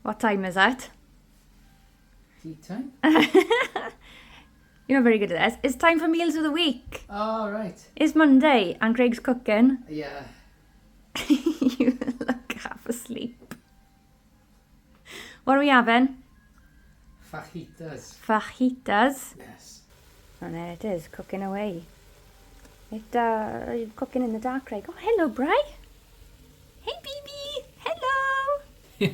What time is it? Tea time? You're not very good at this. It's time for meals of the week. Oh, right. It's Monday and Craig's cooking. Yeah. You look half asleep. What are we having? Fajitas. Fajitas. Yes. And there it is, cooking away. You're cooking in the dark, Craig. Oh, hello, Bri. Hey, baby. Hello. I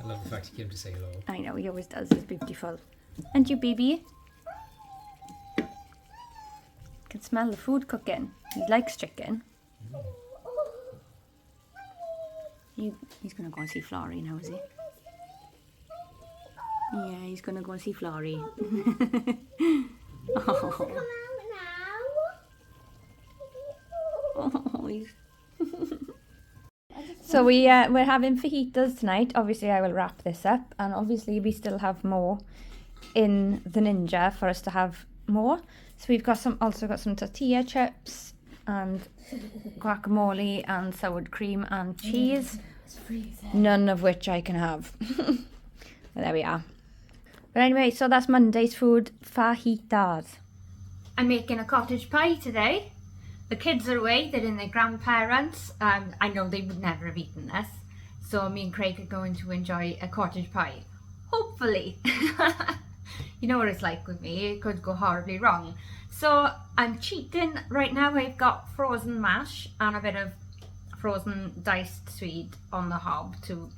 love the fact he came to say hello. I know, he always does. He's beautiful. And you, baby? Can smell the food cooking. He likes chicken. He's going to go and see Florrie now, is he? Yeah, he's going to go and see Florrie. Oh. Oh, he's... So we're having fajitas tonight. Obviously, I will wrap this up, and obviously we still have more in the Ninja for us to have more. So we've got also got some tortilla chips and guacamole and sour cream and cheese. None of which I can have. But there we are. But anyway, so that's Monday's food, fajitas. I'm making a cottage pie today. The kids are away, they're in their grandparents. I know they would never have eaten this. So me and Craig are going to enjoy a cottage pie. Hopefully. You know what it's like with me, it could go horribly wrong. So I'm cheating right now. I've got frozen mash and a bit of frozen diced swede on the hob to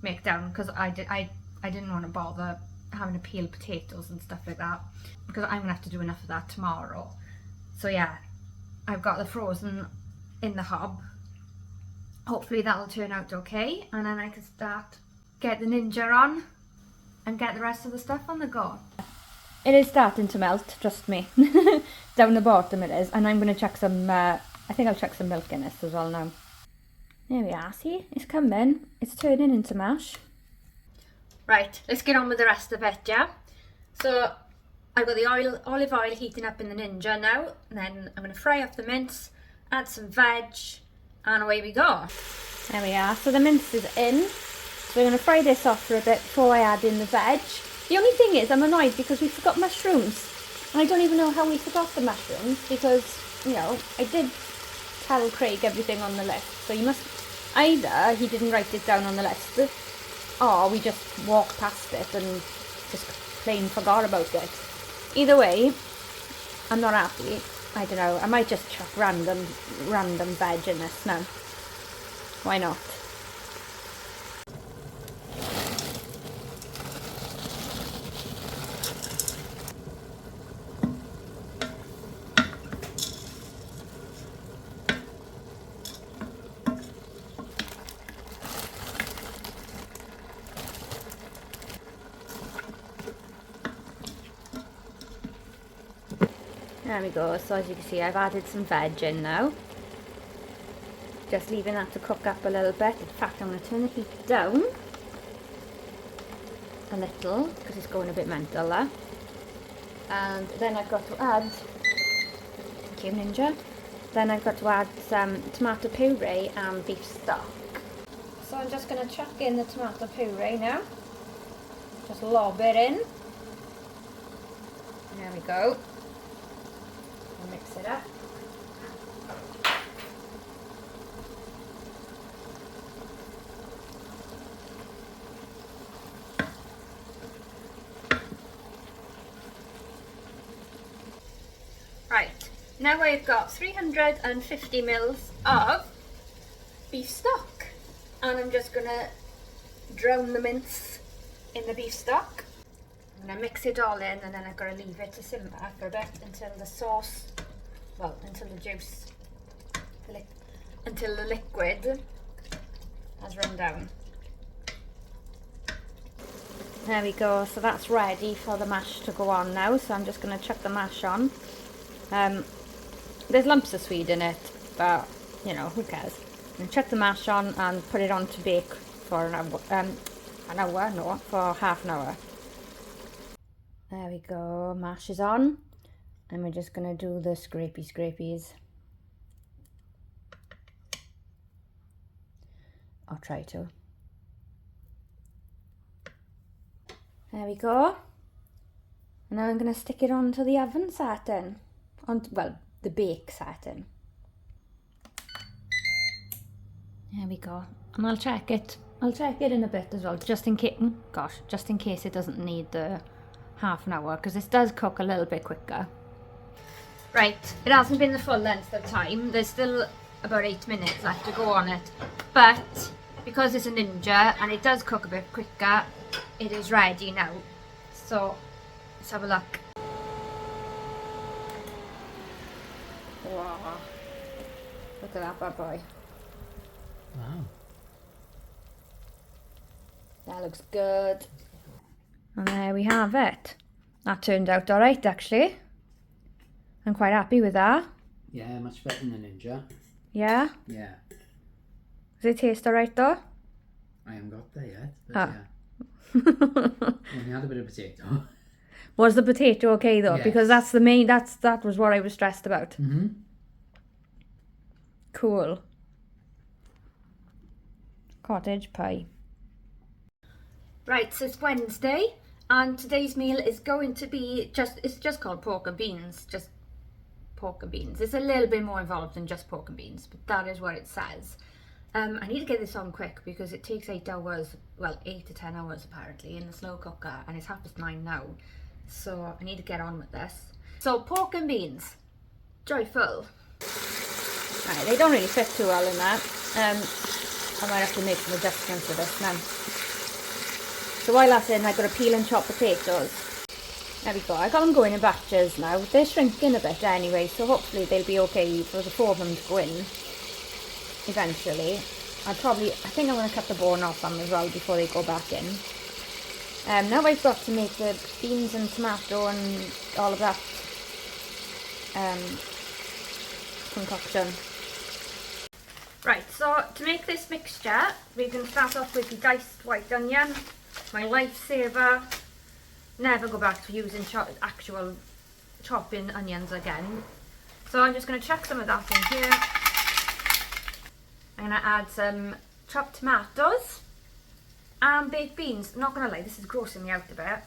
make down, because I didn't want to bother having to peel potatoes and stuff like that, because I'm gonna have to do enough of that tomorrow. So yeah, I've got the frozen in the hob. Hopefully that'll turn out okay, and then I can get the Ninja on and get the rest of the stuff on the go. It is starting to melt, trust me. Down the bottom it is, and I'm going to chuck some, I think I'll chuck some milk in this as well now. There we are, see, it's coming. It's turning into mash. Right, let's get on with the rest of it, yeah? So I've got the olive oil heating up in the Ninja now, and then I'm going to fry up the mince, add some veg, and away we go. There we are, so the mince is in. So we're going to fry this off for a bit before I add in the veg. The only thing is, I'm annoyed because we forgot mushrooms. And I don't even know how we forgot the mushrooms, because, you know, I did tell Craig everything on the list. So you must, either he didn't write it down on the list, or we just walked past it and just plain forgot about it. Either way, I'm not happy. I don't know, I might just chuck random veg in this now. Why not? There we go, so as you can see I've added some veg in now. Just leaving that to cook up a little bit. In fact, I'm going to turn the heat down a little because it's going a bit mental there. And then I've got to add, thank you Ninja, then I've got to add some tomato puree and beef stock. So I'm just going to chuck in the tomato puree now. Just lob it in. There we go. And mix it up. Right, now I've got 350 mils of beef stock, and I'm just going to drown the mince in the beef stock. I'm going to mix it all in, and then I've got to leave it to simmer for a bit until the sauce, well, until the juice, until the liquid has run down. There we go, so that's ready for the mash to go on now, so I'm just going to chuck the mash on. There's lumps of swede in it, but, you know, who cares. I'm going to chuck the mash on and put it on to bake for for half an hour. There we go, mash is on, and we're just going to do the scrapies. or try to. There we go. And now I'm going to stick it onto the oven setting. Well, the bake setting. There we go. And I'll check it. I'll check it in a bit as well, just in case it doesn't need the half an hour, because this does cook a little bit quicker. Right, it hasn't been the full length of time. There's still about 8 minutes left to go on it. But because it's a Ninja and it does cook a bit quicker, it is ready now. So let's have a look. Wow. Look at that bad boy. Wow. That looks good. And there we have it. That turned out alright actually. I'm quite happy with that. Yeah, much better than a Ninja. Yeah? Yeah. Does it taste alright though? I haven't got there yet, but Ah. yeah. Only had a bit of potato. Was the potato okay though? Yes. Because that's the main, that was what I was stressed about. Mm-hmm. Cool. Cottage pie. Right, so it's Wednesday and today's meal is going to be it's just called pork and beans. Just pork and beans. It's a little bit more involved than just pork and beans, but that is what it says. I need to get this on quick because it takes 8 hours, well 8 to 10 hours apparently in the slow cooker, and it's 9:30 now. So I need to get on with this. So pork and beans, joyful. Right, they don't really fit too well in that. I might have to make some adjustments to this now. So while that's in, I've got to peel and chop potatoes. There we go, I got them going in batches now. They're shrinking a bit anyway, so hopefully they'll be okay for the 4 of them to go in eventually. I think I'm going to cut the bone off them as well before they go back in. Now I've got to make the beans and tomato and all of that concoction. Right, so to make this mixture, we can start off with the diced white onion, my lifesaver. Never go back to using actual chopping onions again. So I'm just going to chuck some of that in here. I'm going to add some chopped tomatoes and baked beans. I'm not going to lie, this is grossing me out a bit.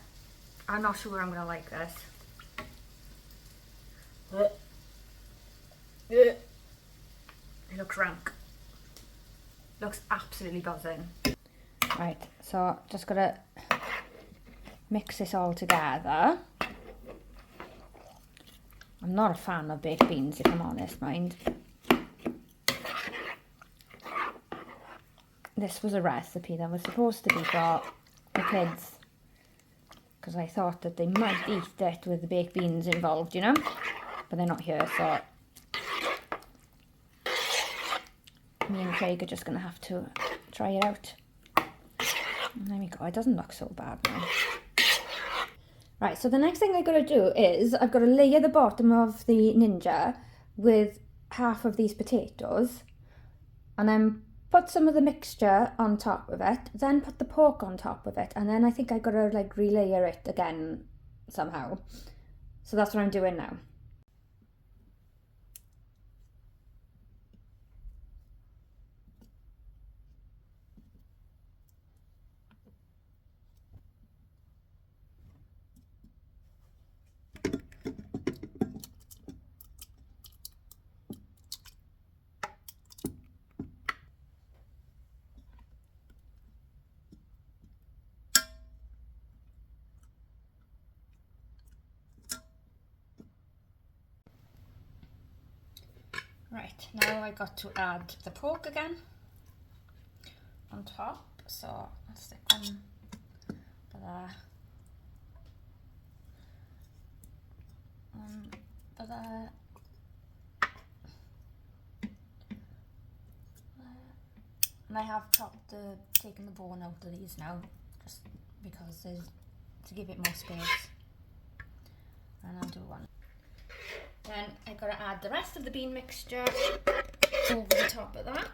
I'm not sure I'm going to like this. It looks rank. Looks absolutely buzzing. Right, so just gotta mix this all together. I'm not a fan of baked beans, if I'm honest, mind. This was a recipe that was supposed to be for the kids, because I thought that they might eat it with the baked beans involved, you know, but they're not here, so me and Craig are just going to have to try it out. And there we go, it doesn't look so bad now. Right, so the next thing I've got to do is I've got to layer the bottom of the Ninja with half of these potatoes, and then put some of the mixture on top of it, then put the pork on top of it, and then I think I've got to like relayer it again somehow. So that's what I'm doing now. Right, now I got to add the pork again on top, so I'll stick them there. There. And I have taken the bone out of these now, just because to give it more space. And I'll do one. Then I've got to add the rest of the bean mixture over the top of that.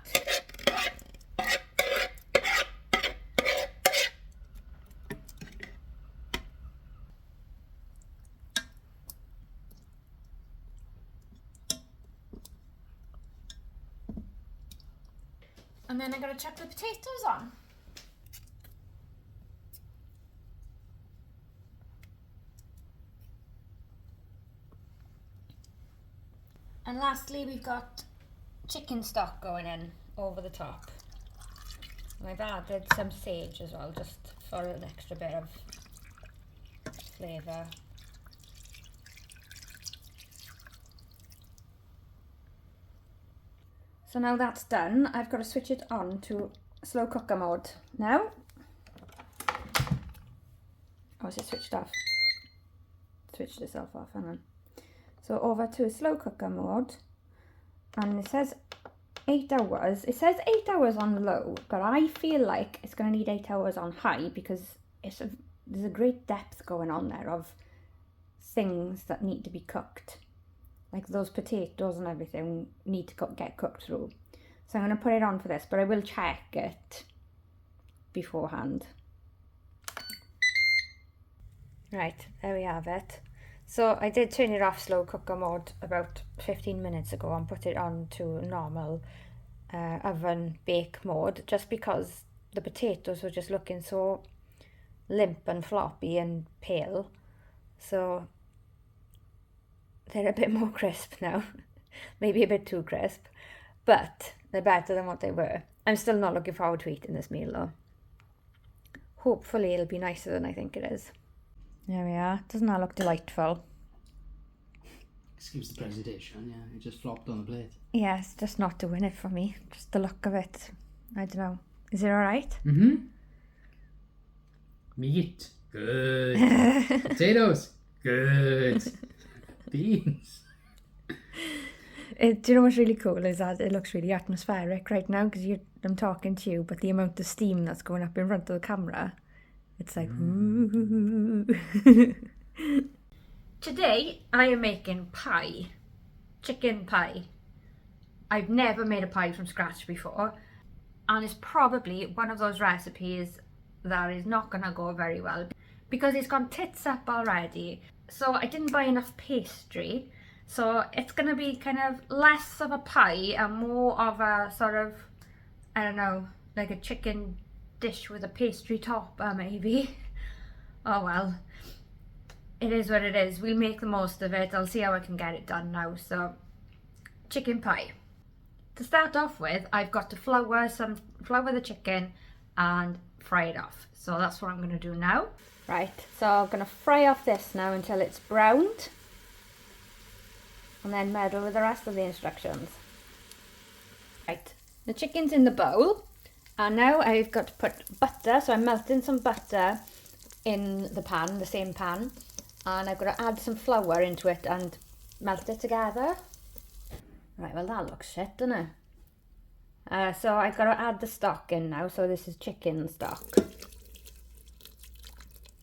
And And then I'm going to chuck the potatoes on. And lastly, we've got chicken stock going in over the top. And I've added some sage as well, just for an extra bit of flavour. So now that's done, I've got to switch it on to slow cooker mode now. Oh, is it switched off? Switched itself off, hang on. So over to slow cooker mode, and it says 8 hours. It says 8 hours on low, but I feel like it's going to need 8 hours on high because there's a great depth going on there of things that need to be cooked. Like those potatoes and everything need to get cooked through. So I'm going to put it on for this, but I will check it beforehand. Right, there we have it. So I did turn it off slow cooker mode about 15 minutes ago and put it on to normal oven bake mode, just because the potatoes were just looking so limp and floppy and pale. So they're a bit more crisp now. Maybe a bit too crisp, but they're better than what they were. I'm still not looking forward to eating this meal though. Hopefully it'll be nicer than I think it is. There we are. Doesn't that look delightful? Excuse the presentation, yeah. It just flopped on the plate. Yes, just not doing it for me. Just the look of it. I don't know. Is it alright? Mm-hmm. Meat. Good. Potatoes. Good. Beans. Do you know what's really cool is that it looks really atmospheric right now because I'm talking to you, but the amount of steam that's going up in front of the camera, it's like, ooh. Today I am making pie, chicken pie. I've never made a pie from scratch before, and it's probably one of those recipes that is not going to go very well because it's gone tits up already. So I didn't buy enough pastry, so it's going to be kind of less of a pie and more of a sort of, I don't know, like a chicken dish with a pastry topper maybe. Oh well, it is what it is. We'll make the most of it. I'll see how I can get it done now. So chicken pie. To start off with, I've got to flour the chicken and fry it off. So that's what I'm going to do now. Right, so I'm going to fry off this now until it's browned, and then meddle with the rest of the instructions. Right, the chicken's in the bowl, and now I've got to put butter, so I'm melting some butter in the pan, the same pan, and I've got to add some flour into it and melt it together. Right, well that looks shit, doesn't it? So I've got to add the stock in now, so this is chicken stock.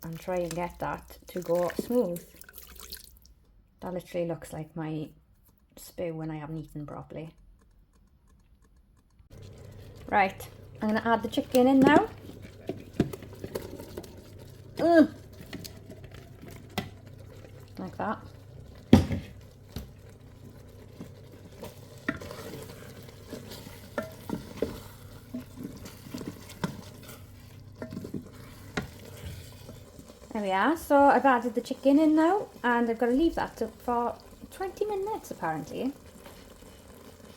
And try and get that to go smooth. That literally looks like my spew when I haven't eaten properly. Right, I'm going to add the chicken in now. Like that. There we are, so I've added the chicken in now, and I've got to leave that for 20 minutes apparently.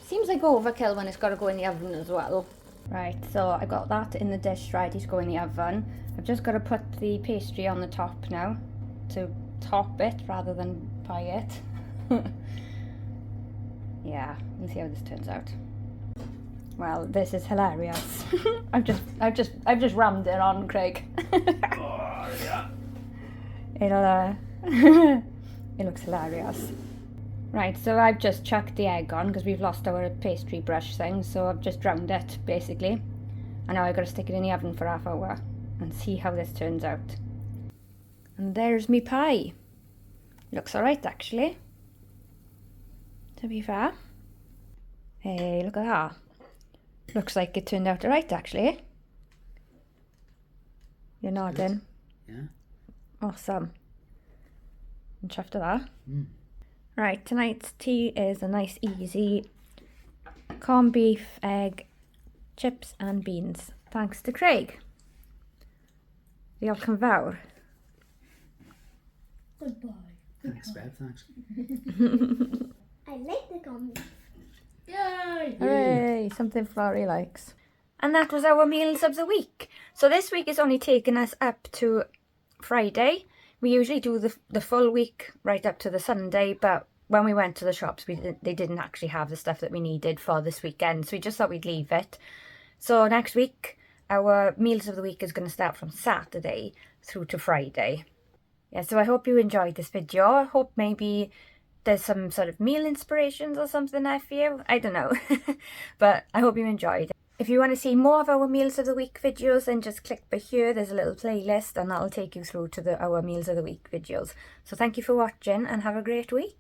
Seems like overkill when it's got to go in the oven as well. Right, so I got that in the dish ready to go in the oven. I've just got to put the pastry on the top now to top it rather than pie it. Yeah, let's see how this turns out. Well, this is hilarious. I've just rammed it on, Craig. Oh, yeah. It looks hilarious. Right, so I've just chucked the egg on because we've lost our pastry brush thing, so I've just drowned it basically. And now I've got to stick it in the oven for half hour and see how this turns out. And there's me pie. Looks alright actually, to be fair. Hey, look at that. Looks like it turned out alright actually. You're nodding. Yeah. Awesome. I'm chuffed at that. Right, tonight's tea is a nice easy corned beef, egg chips and beans. Thanks to Craig. Diolch yn fawr. Goodbye. Thanks, Bev, thanks. I like the comments. Yay! Hooray, something Florrie likes. And that was our meals of the week. So this week is only taken us up to Friday. We usually do the full week right up to the Sunday, but when we went to the shops, they didn't actually have the stuff that we needed for this weekend, so we just thought we'd leave it. So next week, our meals of the week is going to start from Saturday through to Friday. Yeah, so I hope you enjoyed this video. I hope maybe there's some sort of meal inspirations or something there for you. I don't know. But I hope you enjoyed. If you want to see more of our Meals of the Week videos, then just click by here. There's a little playlist and that'll take you through to our Meals of the Week videos. So thank you for watching and have a great week.